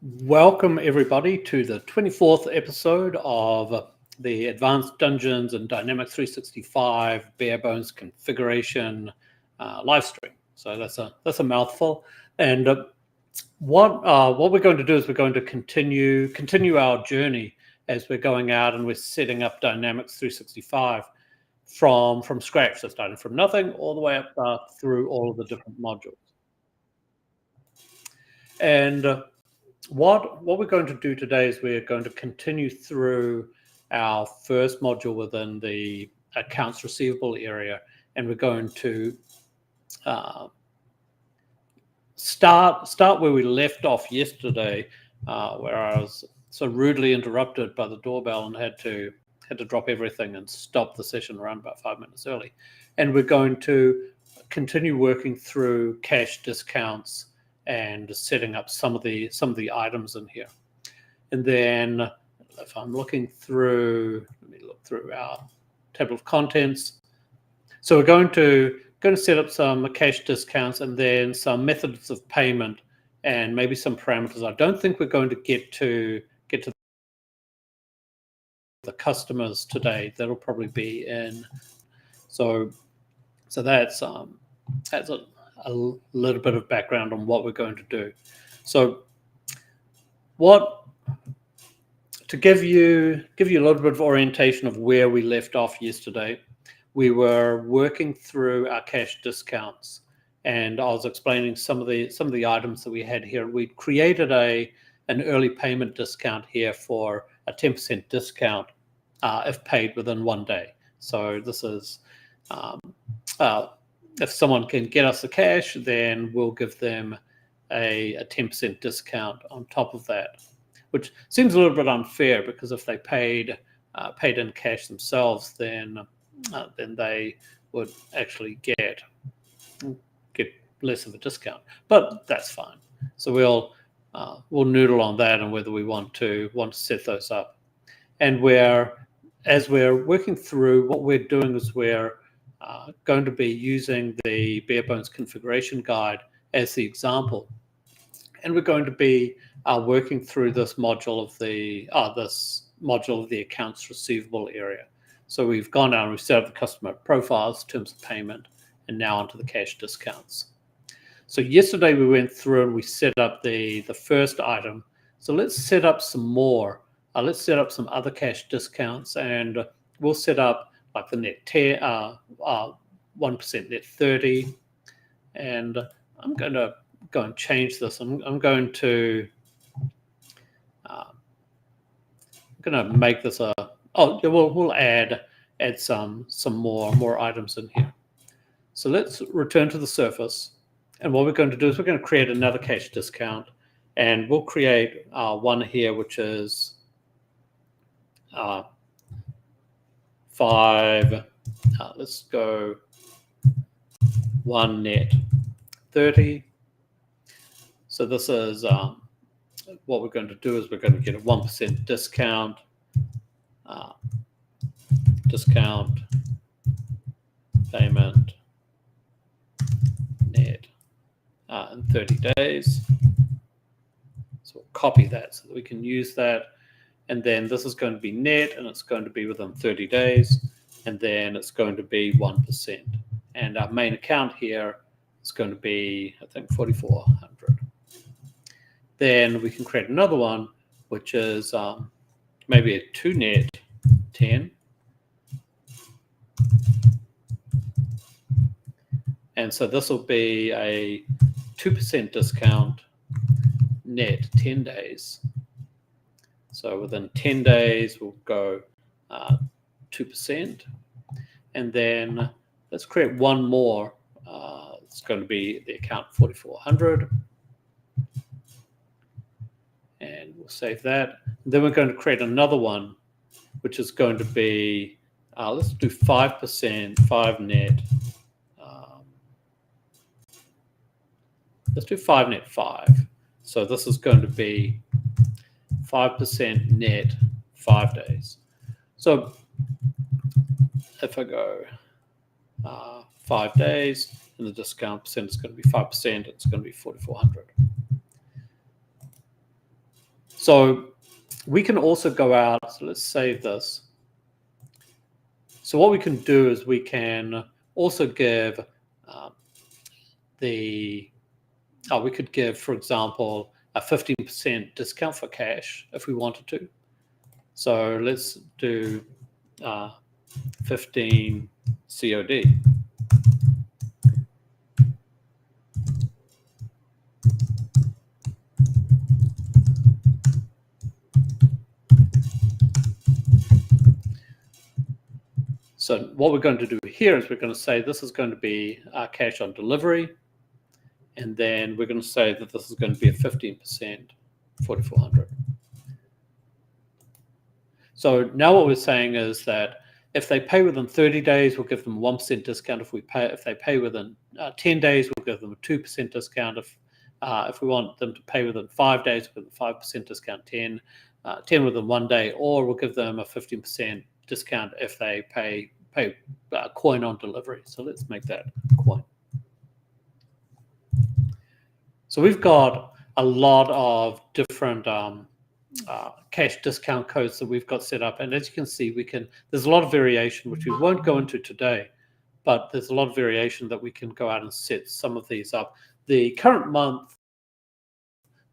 Welcome, everybody, to the 24th episode of the Advanced Dungeons and Dynamics 365 Bare Bones Configuration live stream. So that's a mouthful. And what we're going to do is we're going to continue our journey as we're going out and we're setting up Dynamics 365 from scratch. So starting from nothing all the way up through all of the different modules. And what we're going to do today is we're going to continue through our first module within the accounts receivable area, and we're going to start where we left off yesterday, where I was so rudely interrupted by the doorbell and had to drop everything and stop the session around about 5 minutes early. And we're going to continue working through cash discounts and setting up some of the items in here. And then if I'm looking through, let me look through our table of contents. So we're going to set up some cash discounts and then some methods of payment and maybe some parameters. I don't think we're going to get to the customers today. That'll probably be in. So that's a little bit of background on what we're going to do. So to give you a little bit of orientation of where we left off yesterday, we were working through our cash discounts, and I was explaining some of the items that we had here. We created an early payment discount here for a 10% discount if paid within 1 day. So this is if someone can get us the cash, then we'll give them a 10% discount on top of that, which seems a little bit unfair because if they paid in cash themselves, then they would actually get less of a discount. But that's fine. So we'll noodle on that and whether we want to set those up. And as we're working through, what we're doing is we're going to be using the bare bones configuration guide as the example, and we're going to be working through this module of the accounts receivable area. So we've gone down and we've set up the customer profiles, terms of payment, and now onto the cash discounts. So yesterday we went through and we set up the first item. So let's set up some more. Let's set up some other cash discounts, and we'll set up like the net 1% net 30, and I'm going to go and change this. I'm going to make this we'll add some more items in here. So let's return to the surface, and what we're going to do is we're going to create another cash discount, and we'll create one here which is 5. Let's go 1 net 30. So this is what we're going to do is we're going to get a 1% discount payment net in 30 days. So we'll copy that so that we can use that. And then this is going to be net, and it's going to be within 30 days. And then it's going to be 1%. And our main account here is going to be, I think, 4,400. Then we can create another one, which is maybe a 2 net 10. And so this will be a 2% discount net 10 days. So within 10 days, we'll go 2%. And then let's create one more. It's going to be the account 4,400. And we'll save that. And then we're going to create another one, which is going to be, let's do 5%, 5 net. Let's do 5 net 5. So this is going to be 5% net 5 days. So if I go 5 days, and the discount percent is going to be 5%, it's going to be 4,400. So we can also go out. So let's save this. So what we can do is we can also give we could give, for example, a 15% discount for cash if we wanted to. So let's do 15 COD. So what we're going to do here is we're going to say this is going to be cash on delivery. And then we're going to say that this is going to be a 15%, 4,400. So now what we're saying is that if they pay within 30 days, we'll give them a 1% discount. If they pay within 10 days, we'll give them a 2% discount. If we want them to pay within 5 days, we'll give them a 5% discount, 10 within 1 day, or we'll give them a 15% discount if they pay coin on delivery. So let's make that coin. So we've got a lot of different cash discount codes that we've got set up. And as you can see, there's a lot of variation, which we won't go into today, but there's a lot of variation that we can go out and set some of these up. The current month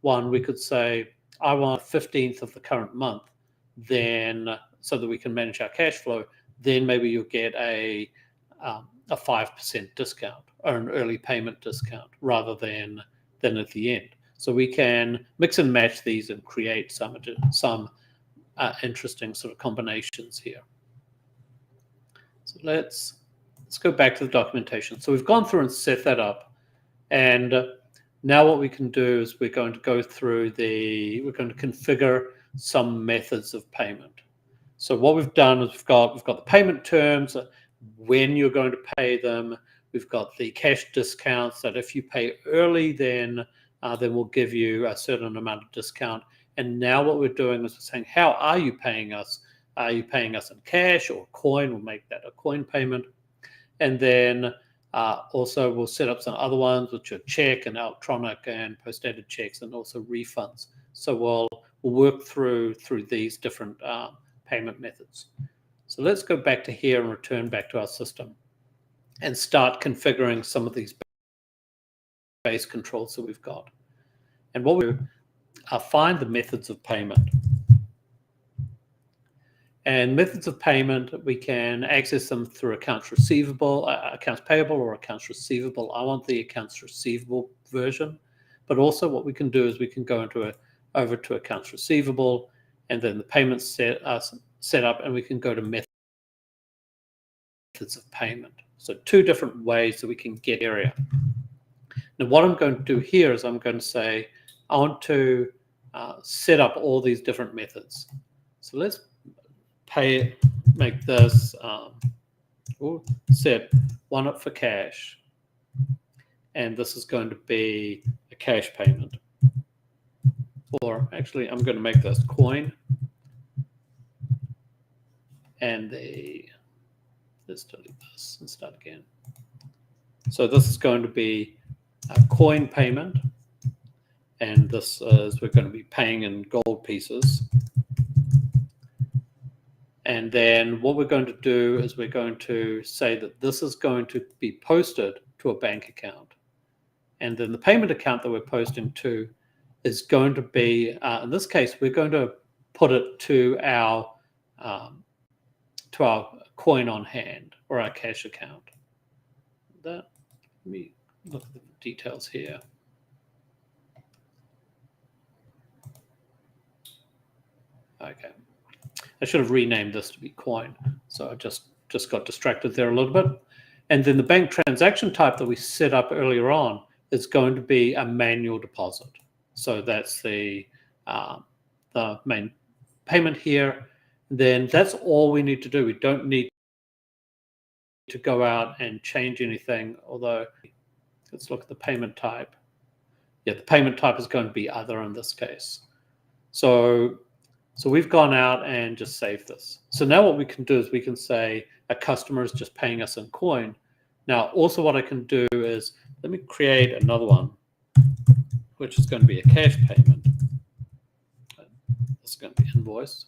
one, we could say, I want 15th of the current month, then so that we can manage our cash flow, then maybe you'll get a 5% discount or an early payment discount rather than at the end. So we can mix and match these and create some interesting sort of combinations here. So let's go back to the documentation. So we've gone through and set that up. And now what we can do is we're going to go through we're going to configure some methods of payment. So what we've done is we've got the payment terms, when you're going to pay them. We've got the cash discounts that if you pay early, then we'll give you a certain amount of discount. And now what we're doing is we're saying, how are you paying us? Are you paying us in cash or coin? We'll make that a coin payment. And then also we'll set up some other ones, which are check and electronic and post-dated checks, and also refunds. So we'll work through these different payment methods. So let's go back to here and return back to our system and start configuring some of these base controls that we've got. And what we do, find the methods of payment. And methods of payment, we can access them through accounts payable or accounts receivable. I want the accounts receivable version. But also what we can do is we can go over to accounts receivable, and then the payment set up, and we can go to methods of payment. So 2 different ways that we can get area. Now what I'm going to do here is I'm going to say I want to set up all these different methods. So let's make this set one up for cash, and this is going to be a cash payment. Or actually, I'm going to make this coin, and let's delete this and start again. So this is going to be a coin payment, and this is we're going to be paying in gold pieces. And then what we're going to do is we're going to say that this is going to be posted to a bank account. And then the payment account that we're posting to is going to be, in this case, we're going to put it to our coin on hand or our cash account. Let me look at the details here. Okay. I should have renamed this to be coin. So I just got distracted there a little bit. And then the bank transaction type that we set up earlier on is going to be a manual deposit. So that's the main payment here. Then that's all we need to do. We don't need to go out and change anything, although let's look at the payment type. Yeah, the payment type is going to be other in this case. So we've gone out and just saved this. So now what we can do is we can say a customer is just paying us in coin. Now, also what I can do is, let me create another one, which is going to be a cash payment. this is going to be invoice.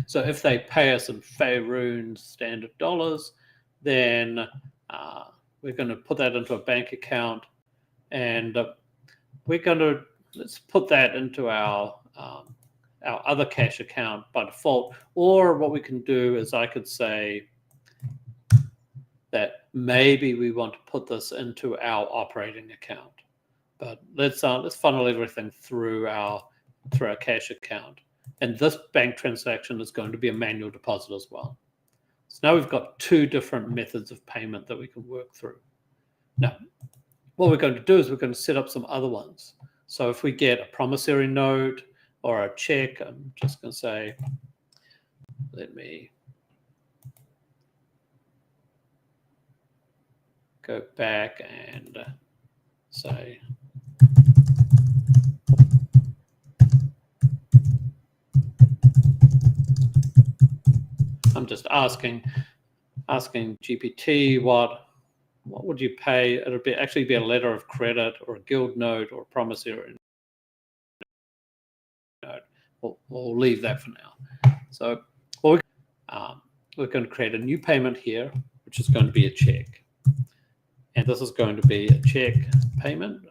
So if they pay us in Faerûn standard dollars, then we're going to put that into a bank account, and we're going to let's put that into our other cash account by default. Or what we can do is I could say that maybe we want to put this into our operating account, but let's funnel everything through our cash account. And this bank transaction is going to be a manual deposit as well. So now we've got two different methods of payment that we can work through. Now, what we're going to do is we're going to set up some other ones. So if we get a promissory note or a check, I'm just going to say, let me go back and say, I'm just asking GPT what would you pay? It'll actually be a letter of credit or a guild note or a promissory note. We'll leave that for now. So we're going to create a new payment here, which is going to be a check. And this is going to be a check payment.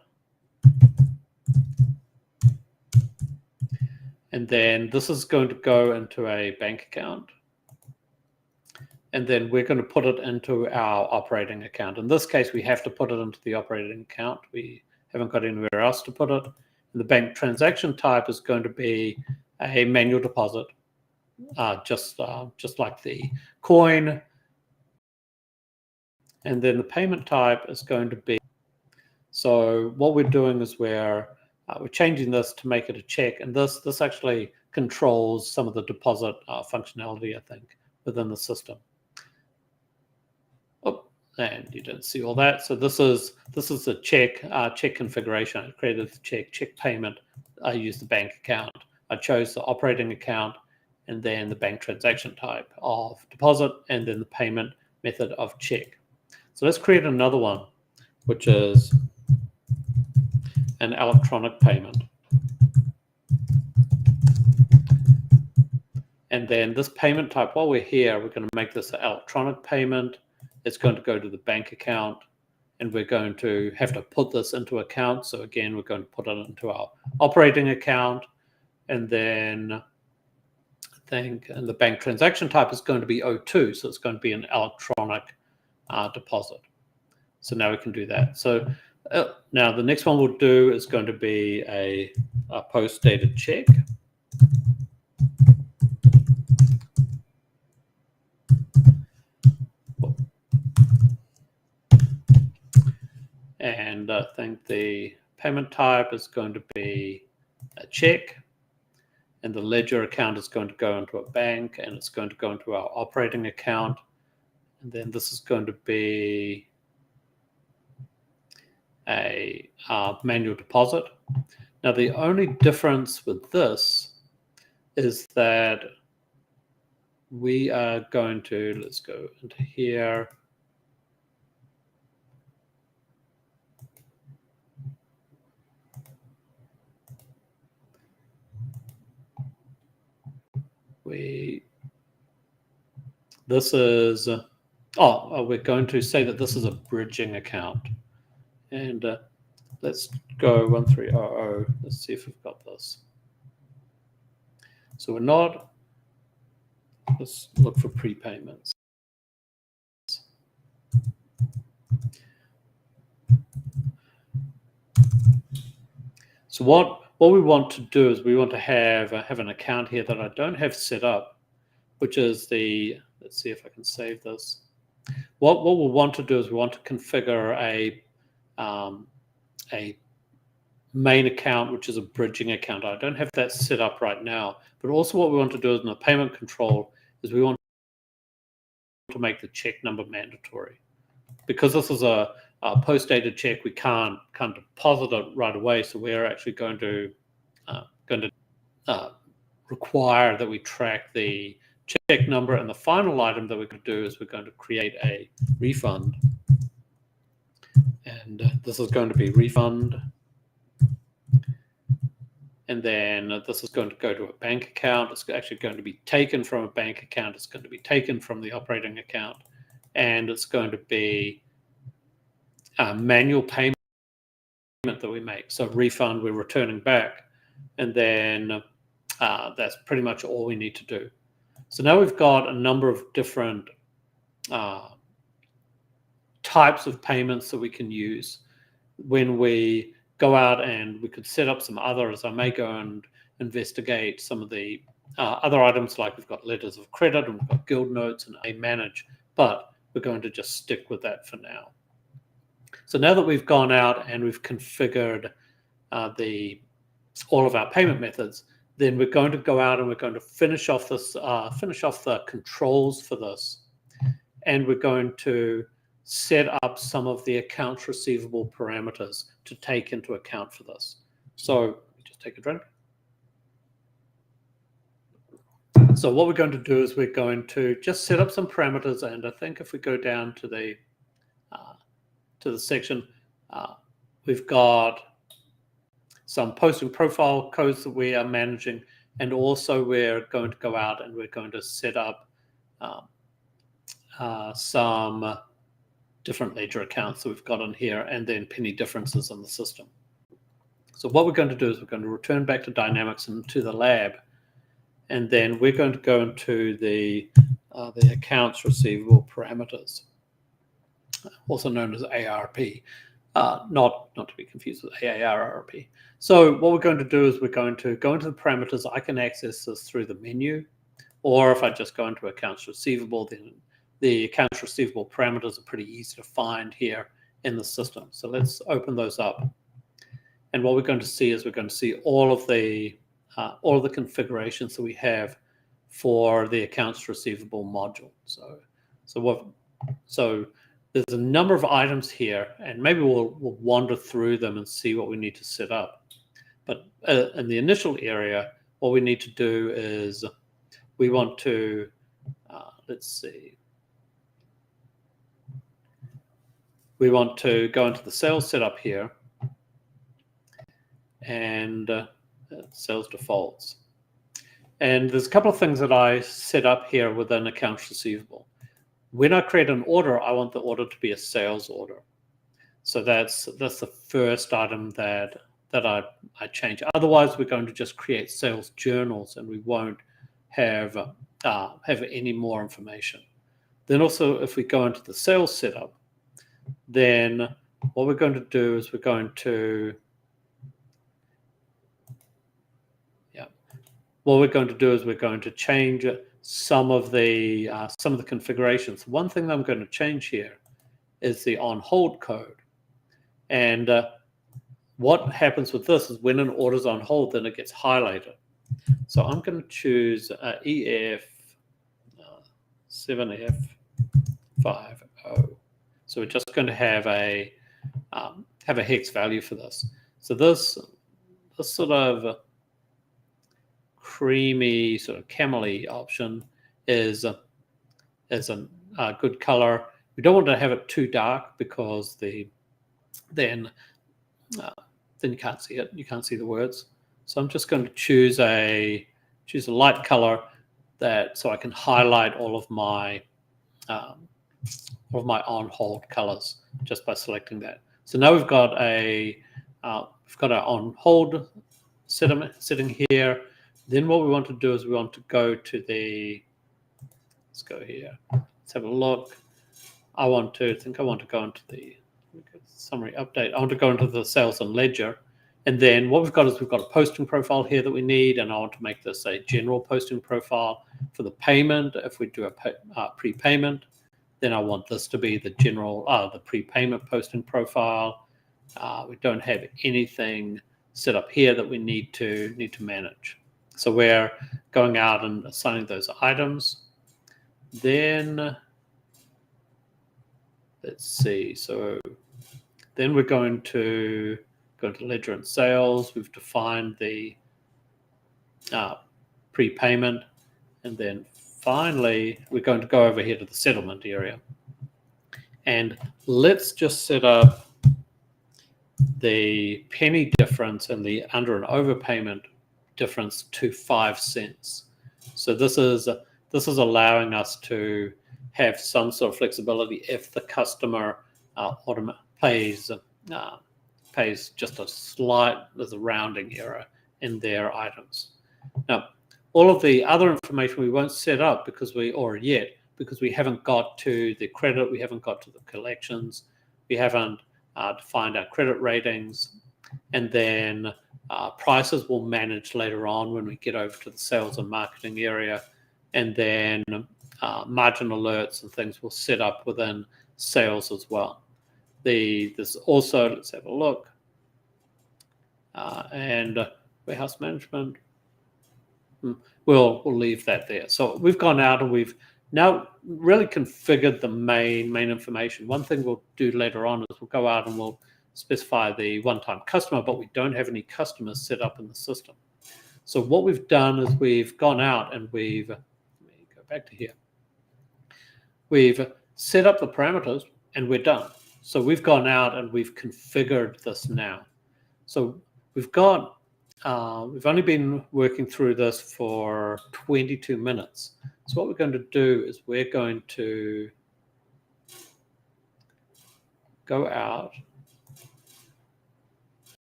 And then this is going to go into a bank account. And then we're going to put it into our operating account. In this case, we have to put it into the operating account. We haven't got anywhere else to put it. And the bank transaction type is going to be a manual deposit, just like the coin. And then the payment type is going to be, so what we're doing is we're changing this to make it a check. And this actually controls some of the deposit functionality, I think, within the system. Oh, and you didn't see all that. So this is a check configuration. I created the check payment. I used the bank account. I chose the operating account, and then the bank transaction type of deposit, and then the payment method of check. So let's create another one, which is an electronic payment. And then this payment type, while we're here, we're going to make this an electronic payment. It's going to go to the bank account, and we're going to have to put this into account. So again, we're going to put it into our operating account, and then and the bank transaction type is going to be O2, so it's going to be an electronic deposit. So now we can do that. So now the next one we'll do is going to be a post-dated check. And I think the payment type is going to be a check, and the ledger account is going to go into a bank, and it's going to go into our operating account. And then this is going to be a manual deposit. Now, the only difference with this is that we are going to, let's go into here. We're going to say that this is a bridging account. And let's go 1300. Let's see if we've got this. So we're not, let's look for prepayments. So what we want to do is we want to have an account here that I don't have set up, which is the, let's see if I can save this. What we'll want to do is we want to configure a main account, which is a bridging account. I don't have that set up right now, but also what we want to do is in the payment control is we want to make the check number mandatory. Because this is a post-dated check, we can't deposit it right away, so we're actually going to require that we track the check number. And the final item that we're going to do is we're going to create a refund. And this is going to be refund and then this is going to go to a bank account. It's actually going to be taken from a bank account. It's going to be taken from the operating account, and it's going to be a manual payment that we make. So refund we're returning back, and then that's pretty much all we need to do. So now we've got a number of different types of payments that we can use. When we go out, and we could set up some others, I may go and investigate some of the other items, like we've got letters of credit and we've got guild notes and a manage, but we're going to just stick with that for now. So now that we've gone out and we've configured all of our payment methods, then we're going to go out and we're going to finish off the controls for this, and we're going to set up some of the accounts receivable parameters to take into account for this. So just take a drink. So what we're going to do is we're going to just set up some parameters, and I think if we go down to the section, we've got some posting profile codes that we are managing, and also we're going to go out and we're going to set up some different ledger accounts that we've got on here, and then penny differences in the system. So what we're going to do is we're going to return back to Dynamics and to the lab, and then we're going to go into the accounts receivable parameters, also known as ARP, not to be confused with AARRP. So what we're going to do is we're going to go into the parameters. I can access this through the menu, or if I just go into accounts receivable, then the accounts receivable parameters are pretty easy to find here in the system. So let's open those up. And what we're going to see is we're going to see all of the configurations that we have for the accounts receivable module. So there's a number of items here, and maybe we'll wander through them and see what we need to set up. But in the initial area, what we need to do is we want to, let's see, we want to go into the sales setup here, and sales defaults. And there's a couple of things that I set up here within accounts receivable. When I create an order, I want the order to be a sales order. So that's the first item that I change. Otherwise, we're going to just create sales journals, and we won't have any more information. Then also, if we go into the sales setup, then what we're going to do is we're going to change some of the configurations. One thing that I'm going to change here is the on hold code. And what happens with this is when an order is on hold, then it gets highlighted. So I'm going to choose EF 7F50. So we're just going to have a hex value for this. So this sort of creamy, sort of camely option is a good color. We don't want to have it too dark, because then you can't see it. You can't see the words. So I'm just going to choose a light color so I can highlight all of my on hold colors just by selecting that. So now we've got our on hold sitting here. Then what we want to do is we want to go to let's go here. Let's have a look. I want to go into the summary update. I want to go into the sales and ledger. And then what we've got is we've got a posting profile here that we need, and I want to make this a general posting profile for the payment. If we do a prepayment, then I want this to be the general, the prepayment posting profile. We don't have anything set up here that we need to manage. So we're going out and assigning those items. Then let's see. So then we're going to go to ledger and sales. We've defined the prepayment, and then finally we're going to go over here to the settlement area, and let's just set up the penny difference and the under and overpayment difference to 5 cents. So this is allowing us to have some sort of flexibility if the customer pays just a slight, there's a rounding error in their items. Now, all of the other information we won't set up because we haven't got to the credit, we haven't got to the collections, we haven't defined our credit ratings, and then prices will manage later on when we get over to the sales and marketing area, and then margin alerts and things will set up within sales as well. There's also, let's have a look, and warehouse management. We'll leave that there. So we've gone out and we've now really configured the main information. One thing we'll do later on is we'll go out and we'll specify the one-time customer, but we don't have any customers set up in the system. So what we've done is we've gone out and let me go back to here. We've set up the parameters and we're done. So we've gone out and we've configured this now. So we've only been working through this for 22 minutes. So what we're going to do is we're going to go out.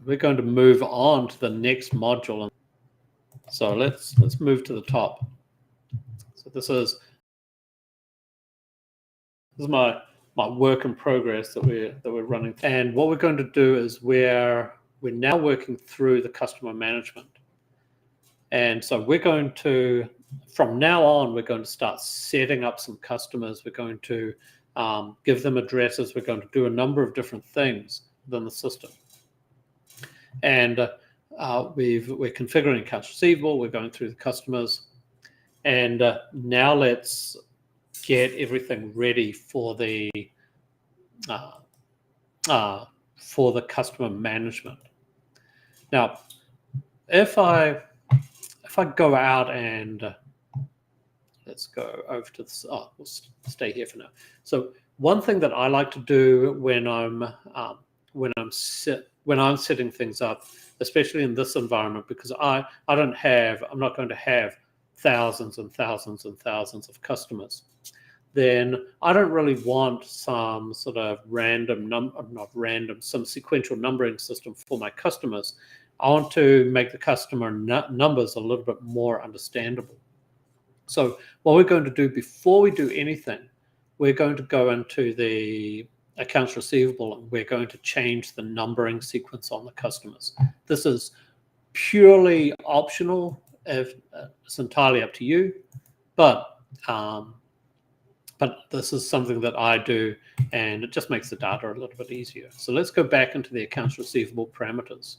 We're going to move on to the next module. So let's move to the top. So this is my work in progress that we're running. And what we're going to do is we're now working through the customer management. And so we're going to, from now on, we're going to start setting up some customers. We're going to give them addresses. We're going to do a number of different things within the system. And we're configuring accounts receivable. We're going through the customers. And now let's get everything ready for the customer management. Now, if I go out and let's go over to this, we'll stay here for now. So one thing that I like to do when I'm setting things up, especially in this environment, because I'm not going to have thousands and thousands and thousands of customers, then I don't really want some sort of some sequential numbering system for my customers. I want to make the customer numbers a little bit more understandable. So what we're going to do before we do anything, we're going to go into the accounts receivable and we're going to change the numbering sequence on the customers. This is purely optional. It's entirely up to you, but this is something that I do, and it just makes the data a little bit easier. So let's go back into the accounts receivable parameters.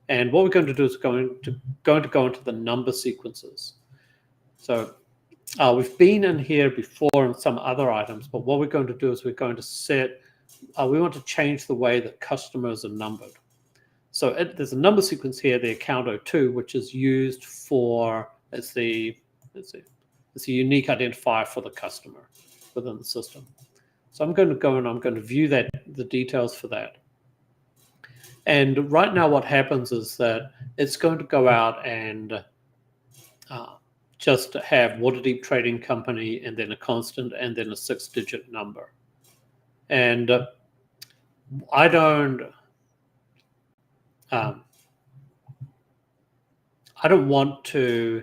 And what we're going to do is going to go into the number sequences. So we've been in here before in some other items, but what we're going to do is we're going to set, we want to change the way that customers are numbered. So there's a number sequence here, the account 02, which is used for, it's a unique identifier for the customer within the system. So I'm going to go and I'm going to view the details for that. And right now what happens is that it's going to go out and just have Waterdeep Trading Company and then a constant and then a 6-digit number. And I don't want to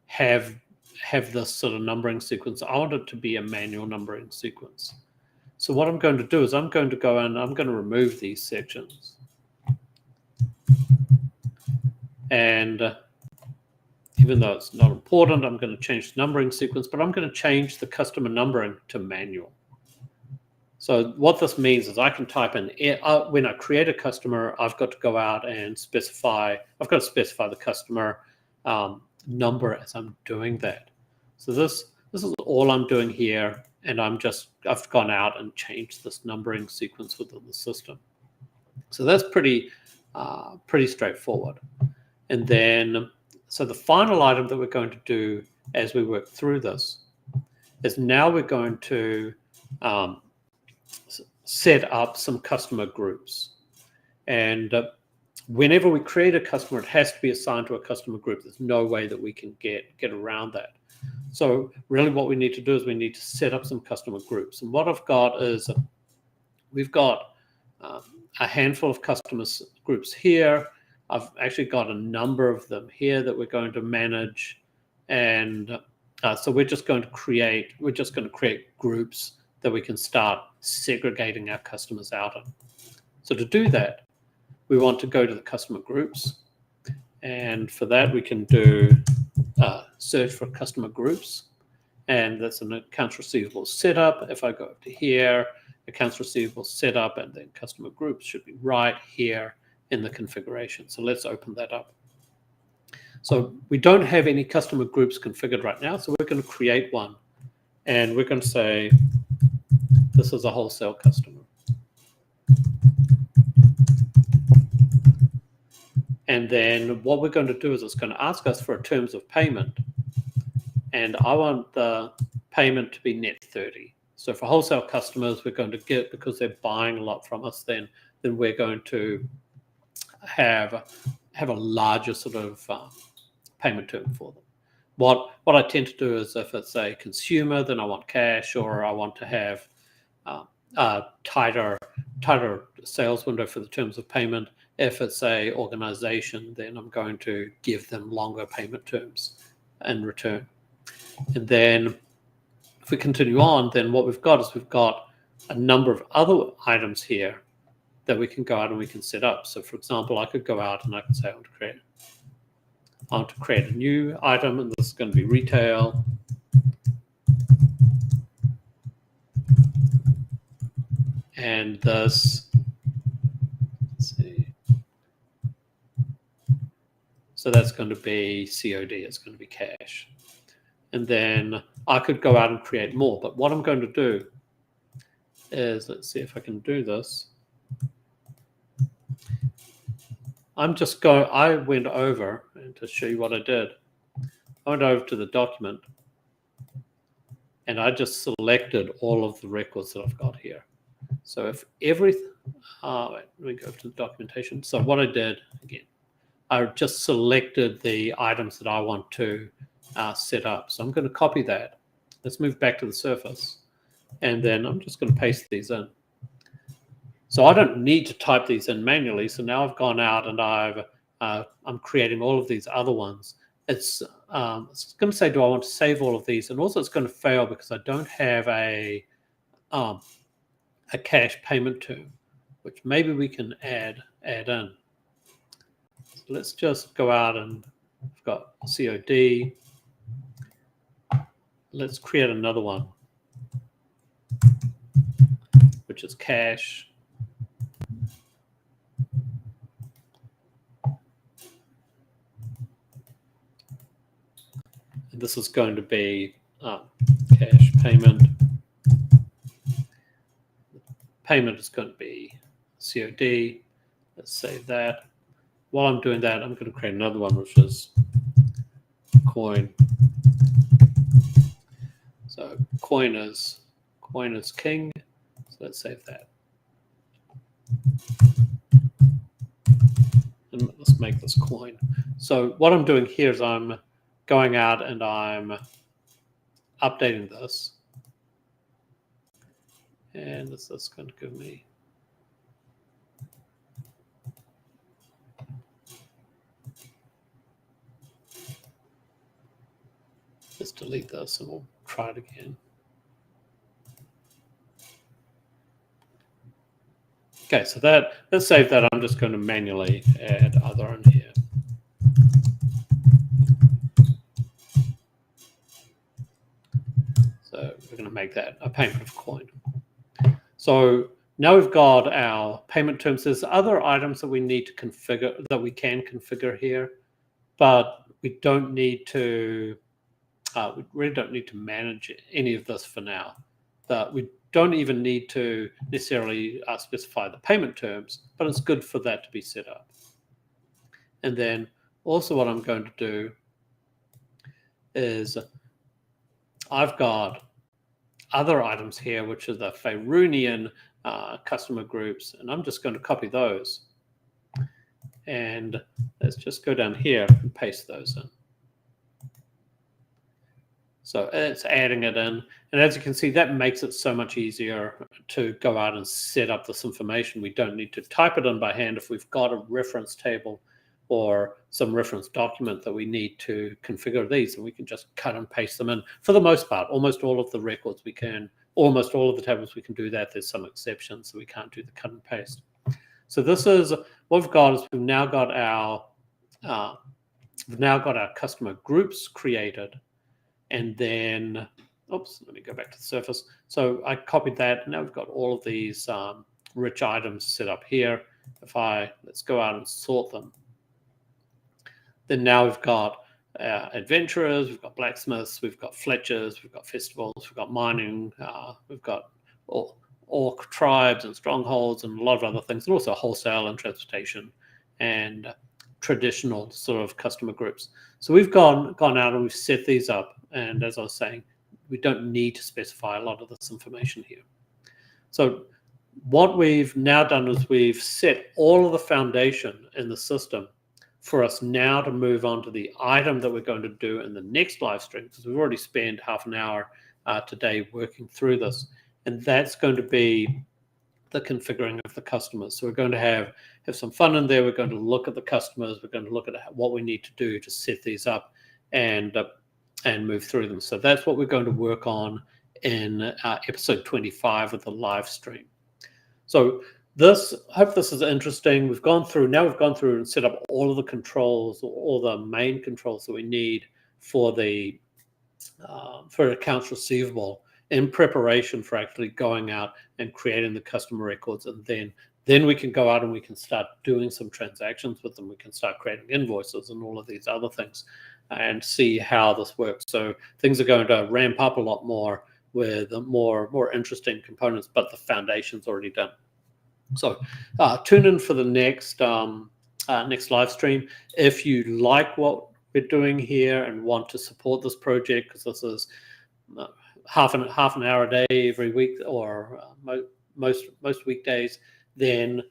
have this sort of numbering sequence. I want it to be a manual numbering sequence. So what I'm going to do is I'm going to go and I'm going to remove these sections. And even though it's not important, I'm going to change the numbering sequence, but I'm going to change the customer numbering to manual. So what this means is I can type in, when I create a customer, I've got to go out and specify the customer number as I'm doing that. So this is all I'm doing here, and I've gone out and changed this numbering sequence within the system. So that's pretty straightforward. And then, so the final item that we're going to do as we work through this is now we're going to set up some customer groups. And whenever we create a customer, it has to be assigned to a customer group. There's no way that we can get around that. So really what we need to do is we need to set up some customer groups. And what I've got is we've got a handful of customer groups here. I've actually got a number of them here that we're going to manage. And so we're just going to create groups that we can start segregating our customers out of. So to do that, we want to go to the customer groups. And for that, we can do search for customer groups. And that's an accounts receivable setup. If I go up to here, accounts receivable setup, and then customer groups should be right here in the configuration. So let's open that up. So we don't have any customer groups configured right now. So we're going to create one. And we're going to say, this is a wholesale customer. And then what we're going to do is it's going to ask us for a terms of payment. And I want the payment to be net 30. So for wholesale customers, we're going to get, because they're buying a lot from us, then we're going to have a larger sort of payment term for them. What I tend to do is if it's a consumer, then I want cash, or I want to have a tighter sales window for the terms of payment. If it's a organization, then I'm going to give them longer payment terms in return. And then if we continue on, then what we've got is we've got a number of other items here that we can go out and we can set up. So for example, I could go out and I can say I want to create a new item, and this is going to be retail. And this, let's see. So that's going to be COD, it's going to be cash. And then I could go out and create more. But what I'm going to do is, let's see if I can do this. I went over, and to show you what I did, I went over to the document and I just selected all of the records that I've got here. So if everything, let me go to the documentation. So what I did, again, I just selected the items that I want to set up. So I'm going to copy that. Let's move back to the surface. And then I'm just going to paste these in. So I don't need to type these in manually. So now I've gone out and I'm creating all of these other ones. It's going to say, do I want to save all of these? And also it's going to fail because I don't have a cash payment term, which maybe we can add in. So let's just go out and we've got COD. Let's create another one, which is cash. And this is going to be cash payment. Payment is going to be COD. Let's save that. While I'm doing that, I'm going to create another one, which is coin. So coin is king. So let's save that. And let's make this coin. So what I'm doing here is I'm going out and I'm updating this. And this is going to give me let's delete this and we'll try it again. Okay, so let's save that. I'm just going to manually add other in here. So we're going to make that a payment of coin. So now we've got our payment terms. There's other items that we need to configure, that we can configure here, but we don't need to. We really don't need to manage any of this for now. We don't even need to necessarily specify the payment terms, but it's good for that to be set up. And then also what I'm going to do is I've got other items here, which are the Faerûnian customer groups, and I'm just going to copy those. And let's just go down here and paste those in. So it's adding it in. And as you can see, that makes it so much easier to go out and set up this information. We don't need to type it in by hand if we've got a reference table or some reference document that we need to configure these, and we can just cut and paste them in. For the most part, almost all of the records we can, almost all of the tables we can do that. There's some exceptions, so we can't do the cut and paste. So this is what we've got. Is we've now got our customer groups created. And then, oops, let me go back to the surface. So I copied that, and now we've got all of these rich items set up here. Let's go out and sort them. Then now we've got adventurers, we've got blacksmiths, we've got fletchers, we've got festivals, we've got mining, we've got orc tribes and strongholds and a lot of other things, and also wholesale and transportation and traditional sort of customer groups. So we've gone out and we've set these up. And as I was saying, we don't need to specify a lot of this information here. So what we've now done is we've set all of the foundation in the system for us now to move on to the item that we're going to do in the next live stream, because we've already spent half an hour today working through this. And that's going to be the configuring of the customers. So we're going to have some fun in there. We're going to look at the customers. We're going to look at what we need to do to set these up and move through them. So that's what we're going to work on in episode 25 of the live stream. So I hope this is interesting. We've gone through and set up all of the controls, all the main controls that we need for accounts receivable in preparation for actually going out and creating the customer records. And then we can go out and we can start doing some transactions with them. We can start creating invoices and all of these other things and see how this works. So things are going to ramp up a lot more with more interesting components, but the foundation's already done. So tune in for the next live stream. If you like what we're doing here and want to support this project, because this is half an hour a day every week, or most weekdays, then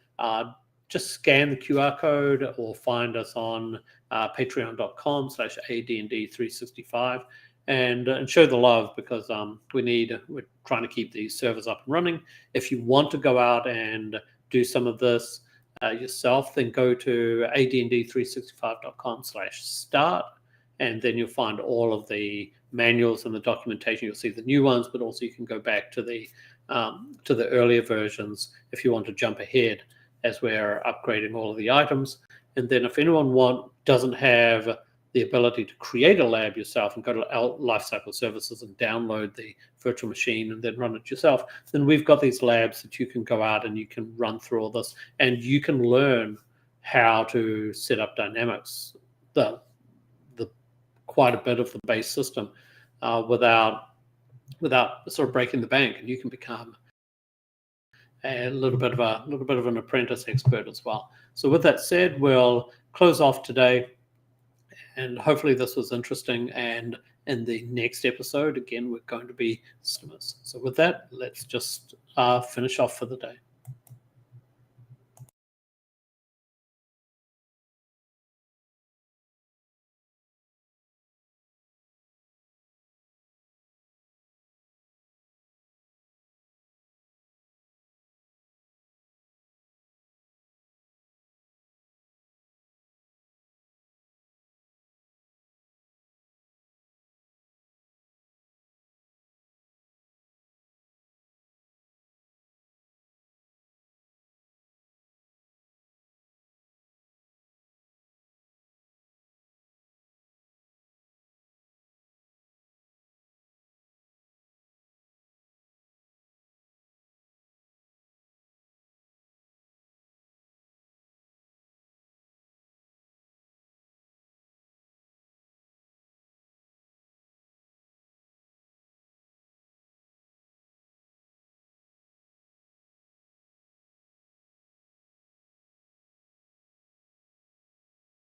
just scan the QR code or find us on patreon.com/ADND365 and show the love, because we're trying to keep these servers up and running. If you want to go out and do some of this yourself, then go to adnd365.com/start, and then you'll find all of the manuals and the documentation. You'll see the new ones, but also you can go back to the earlier versions if you want to jump ahead as we're upgrading all of the items. And then if anyone doesn't have the ability to create a lab yourself and go to Lifecycle Services and download the virtual machine and then run it yourself, then we've got these labs that you can go out and you can run through all this, and you can learn how to set up Dynamics, the quite a bit of the base system, without sort of breaking the bank, and you can become a little bit of an apprentice expert as well. So with that said, we'll close off today, and hopefully this was interesting. And in the next episode, again, we're going to be customers. So with that, let's just finish off for the day.